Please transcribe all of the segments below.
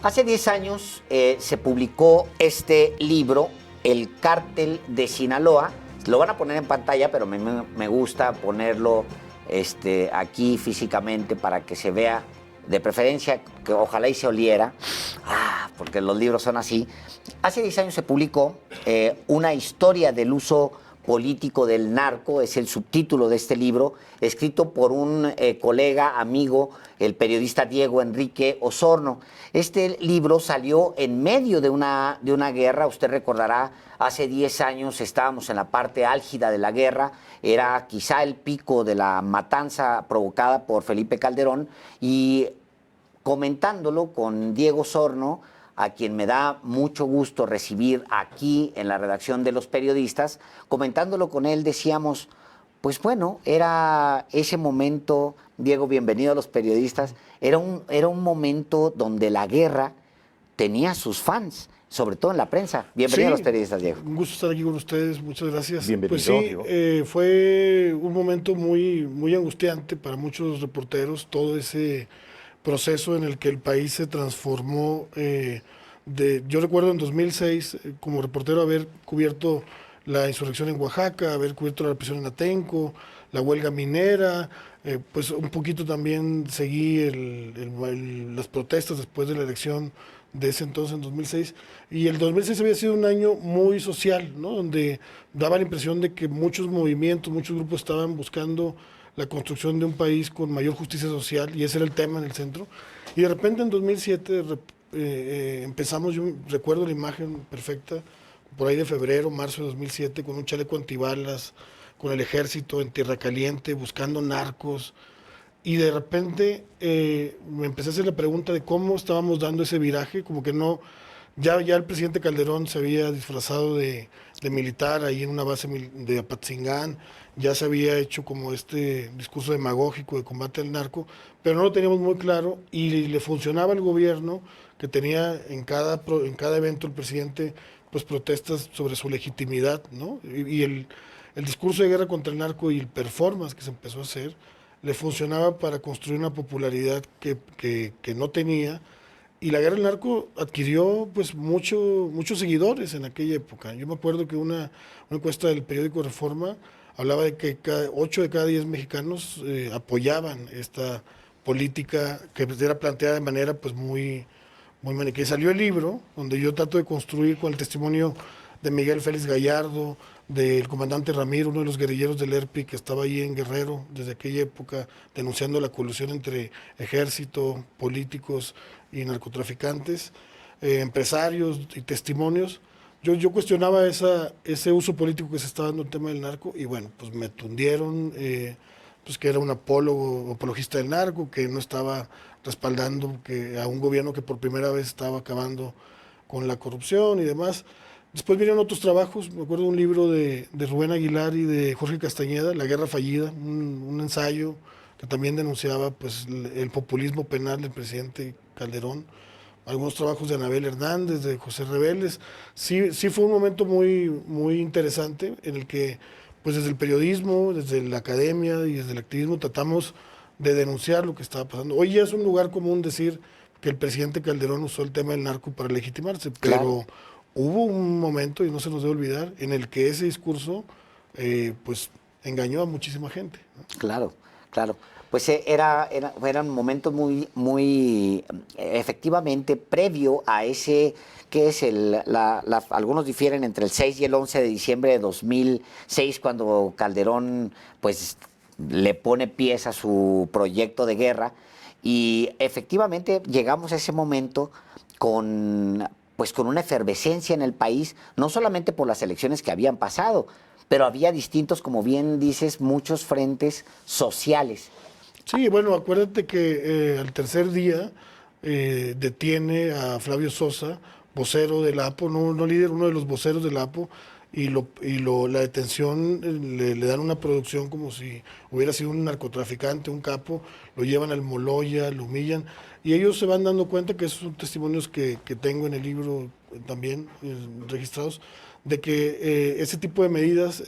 Hace 10 años se publicó este libro, El Cártel de Sinaloa. Lo van a poner en pantalla, pero me gusta ponerlo aquí físicamente para que se vea, de preferencia, que ojalá y se oliera, porque los libros son así. Hace 10 años se publicó una historia del uso político del narco, es el subtítulo de este libro, escrito por un colega, amigo, el periodista Diego Enrique Osorno. Este libro salió en medio de una guerra. Usted recordará, hace 10 años estábamos en la parte álgida de la guerra, era quizá el pico de la matanza provocada por Felipe Calderón, y comentándolo con Diego Osorno, a quien me da mucho gusto recibir aquí en la redacción de Los Periodistas, comentándolo con él decíamos, pues bueno, era ese momento, Diego, bienvenido a Los Periodistas, era un momento donde la guerra tenía sus fans, sobre todo en la prensa. Bienvenido a Los Sí, Periodistas, Diego. un gusto estar aquí con ustedes, muchas gracias. Bienvenido, Pues sí, Diego. fue un momento muy angustiante para muchos reporteros, todo ese proceso en el que el país se transformó. Yo recuerdo en 2006, como reportero, haber cubierto la insurrección en Oaxaca, haber cubierto la represión en Atenco, la huelga minera, pues un poquito también seguí las protestas después de la elección de ese entonces, en 2006. Y el 2006 había sido un año muy social, ¿no? Donde daba la impresión de que muchos movimientos, muchos grupos estaban buscando la construcción de un país con mayor justicia social, y ese era el tema en el centro. Y de repente en 2007 empezamos, yo recuerdo la imagen perfecta, por ahí de febrero, marzo de 2007, con un chaleco antibalas, con el ejército en Tierra Caliente, buscando narcos, y de repente me empecé a hacer la pregunta de cómo estábamos dando ese viraje, como que no, ya el presidente Calderón se había disfrazado de militar ahí en una base de Apatzingán, ya se había hecho como este discurso demagógico de combate al narco, pero no lo teníamos muy claro, y le funcionaba al gobierno, que tenía en cada evento el presidente pues protestas sobre su legitimidad, ¿no? Y el discurso de guerra contra el narco y el performance que se empezó a hacer le funcionaba para construir una popularidad que no tenía, y la guerra del narco adquirió pues muchos seguidores en aquella época. Yo me acuerdo que una encuesta del periódico Reforma hablaba de que 8 de cada 10 mexicanos apoyaban esta política que era planteada de manera pues muy maniquea. Salió el libro donde yo trato de construir con el testimonio de Miguel Félix Gallardo, del comandante Ramiro, uno de los guerrilleros del ERPI que estaba ahí en Guerrero desde aquella época, denunciando la colusión entre ejército, políticos y narcotraficantes, empresarios y testimonios. Yo cuestionaba ese uso político que se estaba dando el tema del narco, y bueno, pues me tundieron, pues que era un apologista del narco, que no estaba respaldando a un gobierno que por primera vez estaba acabando con la corrupción y demás. Después vinieron otros trabajos, me acuerdo de un libro de Rubén Aguilar y de Jorge Castañeda, La Guerra Fallida, un ensayo que también denunciaba pues el populismo penal del presidente Calderón. Algunos trabajos de Anabel Hernández, de José Reveles. Sí fue un momento muy interesante en el que pues desde el periodismo, desde la academia y desde el activismo tratamos de denunciar lo que estaba pasando. Hoy ya es un lugar común decir que el presidente Calderón usó el tema del narco para legitimarse, Claro. pero hubo un momento, y no se nos debe olvidar, en el que ese discurso pues engañó a muchísima gente, ¿no? Claro, claro. Pues era un momento muy efectivamente previo a ese, que es algunos difieren entre el 6 y el 11 de diciembre de 2006, cuando Calderón pues le pone pies a su proyecto de guerra, y efectivamente llegamos a ese momento con una efervescencia en el país, no solamente por las elecciones que habían pasado, pero había distintos, como bien dices, muchos frentes sociales. Sí, bueno, acuérdate que al tercer día detiene a Flavio Sosa, vocero del APO, no líder, uno de los voceros del APO, la detención le dan una producción como si hubiera sido un narcotraficante, un capo, lo llevan al Moloya, lo humillan, y ellos se van dando cuenta, que esos son testimonios que tengo en el libro también registrados, de que ese tipo de medidas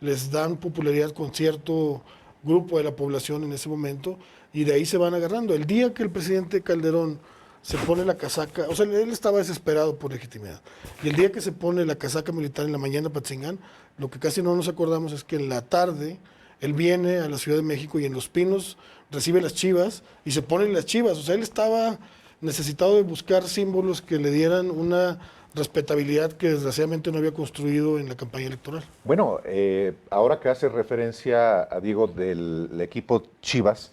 les dan popularidad con cierto grupo de la población en ese momento, y de ahí se van agarrando. El día que el presidente Calderón se pone la casaca, o sea, él estaba desesperado por legitimidad. Y el día que se pone la casaca militar en la mañana para Patzingán, lo que casi no nos acordamos es que en la tarde él viene a la Ciudad de México y en Los Pinos recibe las chivas y se pone las chivas. O sea, él estaba necesitado de buscar símbolos que le dieran una respetabilidad que desgraciadamente no había construido en la campaña electoral. Bueno, ahora que hace referencia a Diego del equipo Chivas,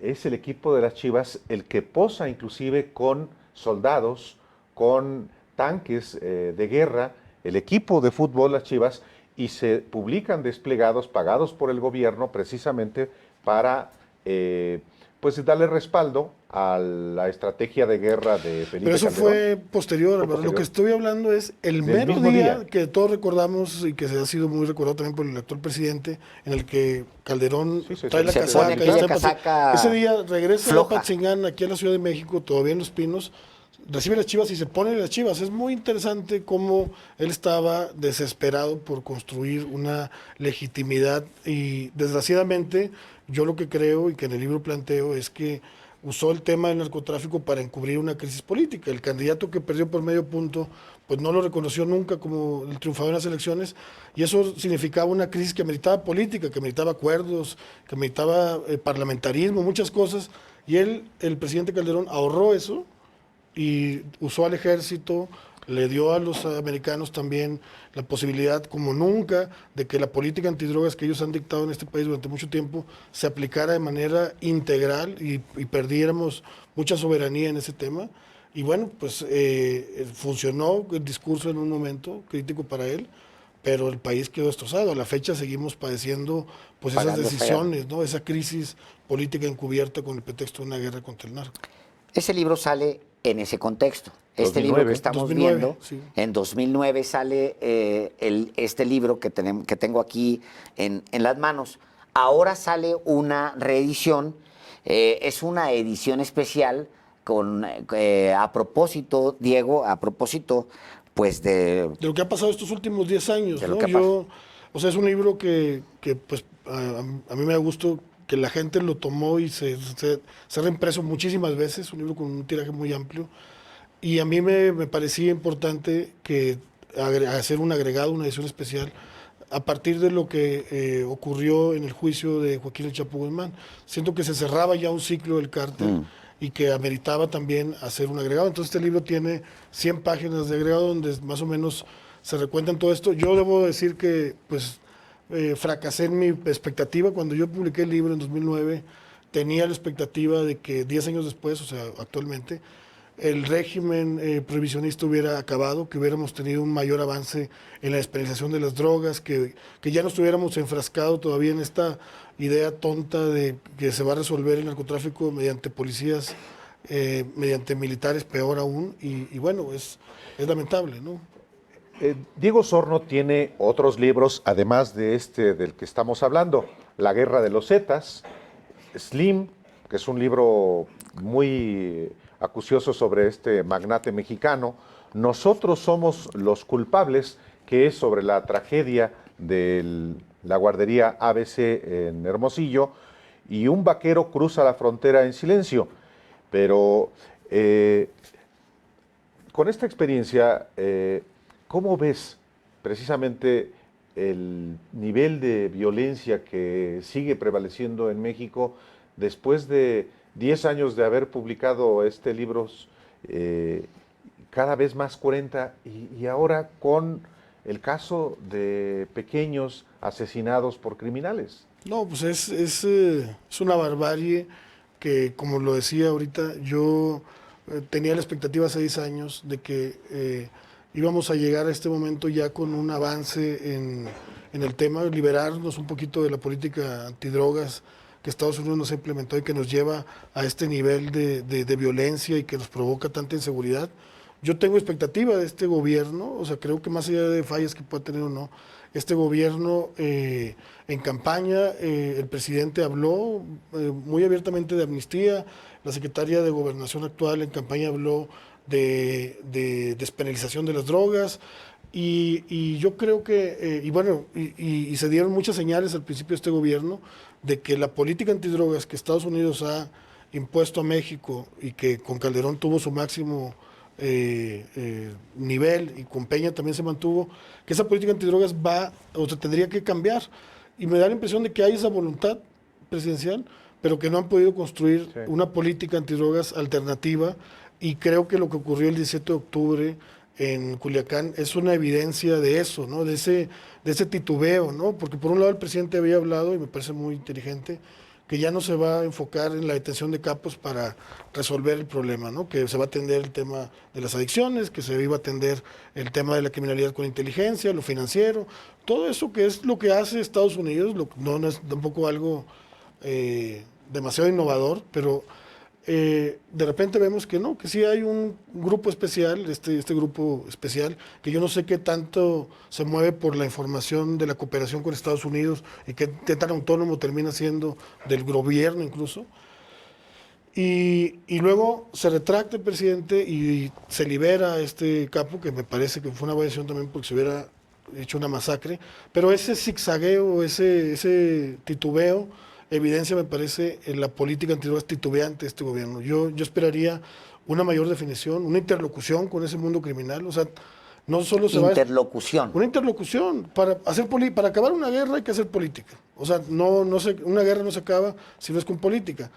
es el equipo de las Chivas el que posa inclusive con soldados, con tanques de guerra, el equipo de fútbol, las Chivas, y se publican desplegados pagados por el gobierno precisamente para pues darle respaldo a la estrategia de guerra de Felipe Pero eso Calderón. fue posterior, Álvaro. Lo que estoy hablando es el mero mismo día que todos recordamos y que se ha sido muy recordado también por el actual presidente, en el que Calderón trae la Se casaca. pone y aquella está casaca ese día regresa a floja. Patzingán, aquí a la Ciudad de México, todavía en Los Pinos, recibe las chivas y se pone las chivas. Es muy interesante cómo él estaba desesperado por construir una legitimidad y desgraciadamente yo lo que creo y que en el libro planteo es que usó el tema del narcotráfico para encubrir una crisis política. El candidato que perdió por medio punto, pues no lo reconoció nunca como el triunfador en las elecciones, y eso significaba una crisis que meritaba política, que meritaba acuerdos, que meritaba parlamentarismo, muchas cosas, y él, el presidente Calderón, ahorró eso y usó al ejército, le dio a los americanos también la posibilidad, como nunca, de que la política antidrogas que ellos han dictado en este país durante mucho tiempo se aplicara de manera integral y perdiéramos mucha soberanía en ese tema. Y bueno, pues funcionó el discurso en un momento crítico para él, pero el país quedó destrozado. A la fecha seguimos padeciendo pues esas Pagando decisiones, ¿no? Esa crisis política encubierta con el pretexto de una guerra contra el narco. Ese libro sale en ese contexto. Este 2009. libro que estamos 2009, viendo, sí. en 2009 sale este libro que tengo aquí en las manos. Ahora sale una reedición, es una edición especial a propósito, Diego, a propósito, pues De lo que ha pasado estos últimos 10 años, De lo ¿no? que ha O sea, es un libro que pues, a mí me da gusto que la gente lo tomó y se ha reimpreso muchísimas veces, un libro con un tiraje muy amplio. Y a mí me parecía importante que hacer un agregado, una edición especial, a partir de lo que ocurrió en el juicio de Joaquín El Chapo Guzmán. Siento que se cerraba ya un ciclo del cártel y que ameritaba también hacer un agregado. Entonces este libro tiene 100 páginas de agregado donde más o menos se recuentan todo esto. Yo debo decir que pues fracasé en mi expectativa. Cuando yo publiqué el libro en 2009, tenía la expectativa de que 10 años después, o sea, actualmente, el régimen prohibicionista hubiera acabado, que hubiéramos tenido un mayor avance en la despenalización de las drogas, que ya no estuviéramos enfrascados todavía en esta idea tonta de que se va a resolver el narcotráfico mediante policías, mediante militares, peor aún, y bueno, es lamentable, ¿no? Diego Sorno tiene otros libros, además de este del que estamos hablando, La Guerra de los Zetas, Slim, que es un libro muy acucioso sobre este magnate mexicano, Nosotros somos los culpables, que es sobre la tragedia de la guardería ABC en Hermosillo, y Un vaquero cruza la frontera en silencio. Pero con esta experiencia, ¿cómo ves precisamente el nivel de violencia que sigue prevaleciendo en México después de 10 años de haber publicado libros, cada vez más 40, y ahora con el caso de pequeños asesinados por criminales? No, pues es una barbarie que, como lo decía ahorita, yo tenía la expectativa hace 10 años de que íbamos a llegar a este momento ya con un avance en el tema, liberarnos un poquito de la política antidrogas que Estados Unidos nos ha implementado y que nos lleva a este nivel de violencia y que nos provoca tanta inseguridad. Yo tengo expectativa de este gobierno, o sea, creo que más allá de fallas que pueda tener o no, este gobierno en campaña, el presidente habló muy abiertamente de amnistía, la secretaria de Gobernación actual en campaña habló de despenalización de las drogas, y yo creo que, y se dieron muchas señales al principio de este gobierno de que la política antidrogas que Estados Unidos ha impuesto a México y que con Calderón tuvo su máximo nivel y con Peña también se mantuvo, que esa política antidrogas va o se tendría que cambiar. Y me da la impresión de que hay esa voluntad presidencial, pero que no han podido construir una política antidrogas alternativa, y creo que lo que ocurrió el 17 de octubre en Culiacán es una evidencia de eso, ¿no? De ese titubeo, ¿no? Porque por un lado el presidente había hablado, y me parece muy inteligente, que ya no se va a enfocar en la detención de capos para resolver el problema, ¿no? Que se va a atender el tema de las adicciones, que se iba a atender el tema de la criminalidad con inteligencia, lo financiero, todo eso que es lo que hace Estados Unidos, no es tampoco algo demasiado innovador, pero de repente vemos que no, que sí hay un grupo especial, este grupo especial, que yo no sé qué tanto se mueve por la información de la cooperación con Estados Unidos y qué tan autónomo termina siendo del gobierno incluso. Y luego se retracta el presidente y se libera a este capo, que me parece que fue una buena decisión también porque se hubiera hecho una masacre, pero ese zigzagueo, ese titubeo, evidencia, me parece, en la política antidrogas titubeante de este gobierno. Yo esperaría una mayor definición, una interlocución con ese mundo criminal. O sea, no solo se Interlocución. Una interlocución. Para acabar una guerra hay que hacer política. O sea, una guerra no se acaba si no es con política.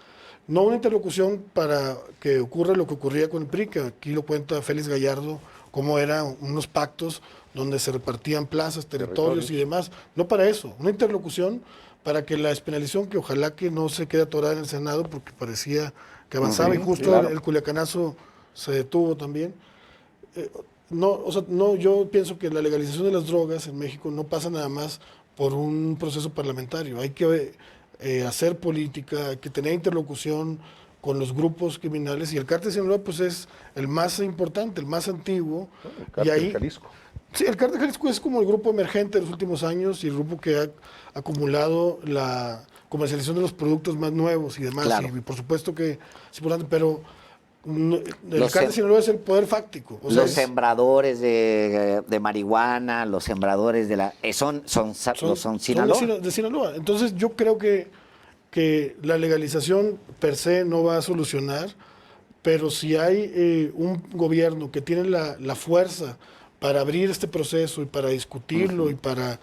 No una interlocución para que ocurra lo que ocurría con el PRI, que aquí lo cuenta Félix Gallardo, cómo eran unos pactos donde se repartían plazas, territorios y demás. No para eso. Una interlocución para que la despenalización, que ojalá que no se quede atorada en el Senado, porque parecía que avanzaba, y justo claro, el culiacanazo se detuvo también. Yo pienso que la legalización de las drogas en México no pasa nada más por un proceso parlamentario. Hay que hacer política, hay que tener interlocución con los grupos criminales, y el cártel de Sinaloa pues es el más importante, el más antiguo. El cártel de Jalisco. Sí, el cártel de Jalisco es como el grupo emergente de los últimos años y el grupo que ha acumulado la comercialización de los productos más nuevos y demás. Claro. Y por supuesto que es importante, pero el cártel de Sinaloa es el poder fáctico. O sea, los sembradores de marihuana, los sembradores de la... Son Sinaloa. Son de Sinaloa. Entonces yo creo que la legalización per se no va a solucionar, pero si hay un gobierno que tiene la fuerza para abrir este proceso y para discutirlo y para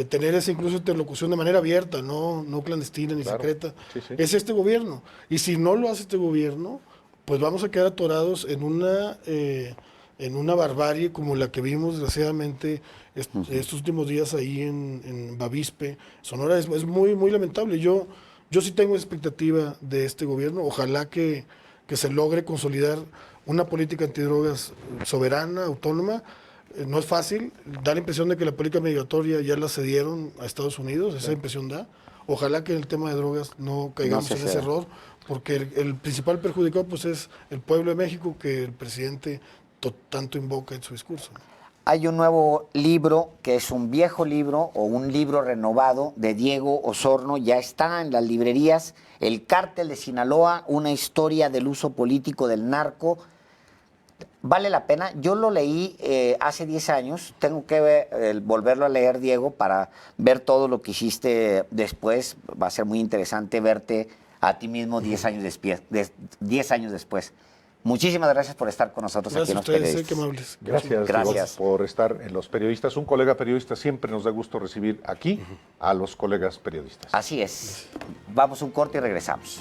tener esa incluso interlocución de manera abierta, no clandestina ni secreta, es este gobierno. Y si no lo hace este gobierno, pues vamos a quedar atorados en una barbarie como la que vimos desgraciadamente estos últimos días ahí en Bavispe, Sonora. Es muy, muy lamentable. Yo sí tengo expectativa de este gobierno. Ojalá que se logre consolidar una política antidrogas soberana, autónoma. No es fácil, da la impresión de que la política migratoria ya la cedieron a Estados Unidos, esa impresión da. Ojalá que en el tema de drogas no caigamos en ese error, porque el principal perjudicado pues es el pueblo de México, que el presidente tanto invoca en su discurso. Hay un nuevo libro, que es un viejo libro o un libro renovado de Diego Osorno, ya está en las librerías, El Cártel de Sinaloa, una historia del uso político del narco. Vale la pena. Yo lo leí hace 10 años. Tengo que volverlo a leer, Diego, para ver todo lo que hiciste después. Va a ser muy interesante verte a ti mismo 10 años después. Muchísimas gracias por estar con nosotros aquí en Los Periodistas. Qué amables. Gracias por estar en Los Periodistas. Un colega periodista, siempre nos da gusto recibir aquí a los colegas periodistas. Así es. Vamos a un corte y regresamos.